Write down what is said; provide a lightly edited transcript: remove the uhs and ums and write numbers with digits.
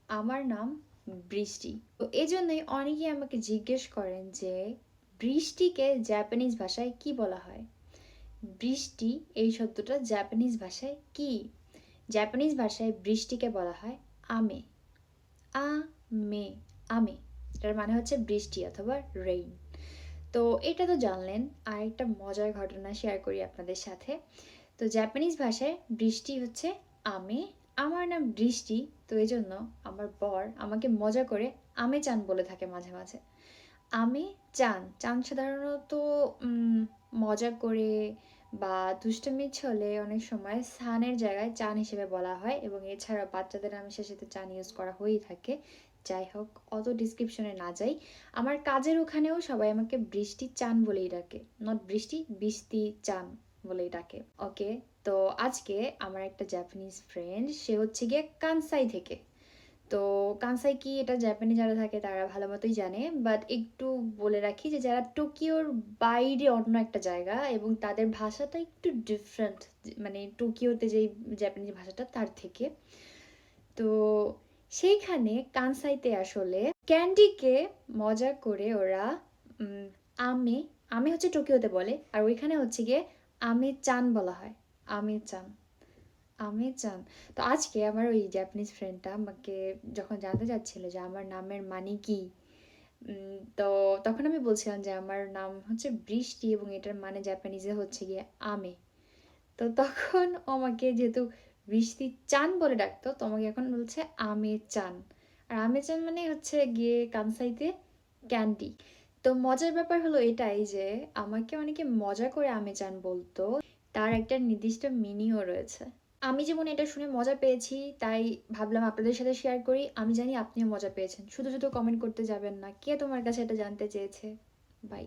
আমার নাম বৃষ্টি। তো এজন্যই অনেকেই আমাকে জিজ্ঞেস করেন যে বৃষ্টিকে জাপানিজ ভাষায় কি বলা হয়। বৃষ্টি এই শব্দটা জাপানিজ ভাষায় কি? জাপানিজ ভাষায় বৃষ্টিকে বলা হয় আমে। আ মে, আমে। এটার মানে হচ্ছে বৃষ্টি অথবা রেইন। তো এটা তো জানলেন। আর একটা মজার ঘটনা শেয়ার করি আপনাদের সাথে। তো জাপানিজ ভাষায় বৃষ্টি হচ্ছে আমে। আমার নাম বৃষ্টি, তো এই জন্য আমার বর আমাকে মজা করে আমে চান বলে থাকে মাঝে মাঝে। আমে চান, চান সাধারণত মজা করে বা দুষ্টুমি ছলে অনেক সময় সানের জায়গায় চান হিসেবে বলা হয়, এবং এছাড়া বাচ্চাদের নামের সাথে চান ইউজ করা হয়েই থাকে। যাই হোক, অত ডিসক্রিপশনে না যাই। আমার কাজের ওখানেও সবাই আমাকে বৃষ্টি চান বলেই ডাকে, নট বৃষ্টি, বৃষ্টি চান বলেই ডাকে। ওকে। তো আজকে আমার একটা জাপানিজ ফ্রেন্ড, সে হচ্ছে গিয়ে কানসাই থেকে। তো কানসাই কি এটা জাপানে যারা থাকে তারা ভালো মতোই জানে, বাট একটু বলে রাখি যে যারা টোকিওর বাইরে অন্য একটা জায়গা এবং তাদের ভাষাটা একটু ডিফারেন্ট, মানে টোকিওতে যেই জাপানিজ ভাষাটা তার থেকে। তো সেইখানে কানসাইতে আসলে ক্যান্ডিকে মজা করে ওরা উম, আমে, আমি হচ্ছে টোকিওতে বলে, আর ওইখানে হচ্ছে গিয়ে আমে চান বলা হয়। আমে চান, আমি চান। তো আজকে আমার ওই জাপানিজ ফ্রেন্ডটা আমাকে যখন জানতে চাচ্ছিল যে আমার নামের মানে কি, তো তখন আমি বলছিলাম যে আমার নাম হচ্ছে বৃষ্টি এবং এটার মানে জাপানিজে হচ্ছে গিয়ে আমে। তো তখন ও আমাকে যেহেতু বৃষ্টি চান বলে ডাকতো, তো আমাকে এখন বলছে আমে চান। আর আমে চান মানে হচ্ছে গিয়ে কানসাইতে ক্যান্ডি। তো মজার ব্যাপার হলো এটাই যে আমাকে অনেকে মজা করে আমে চান বলতো, তার একটা নির্দিষ্ট মিনিংও রয়েছে। আমি যেমন এটা শুনে মজা পেয়েছি, তাই ভাবলাম আপনাদের সাথে শেয়ার করি। আমি জানি আপনিও মজা পেয়েছেন। শুধু শুধু কমেন্ট করতে যাবেন না, কে তোমার কাছে এটা জানতে চেয়েছে। বাই।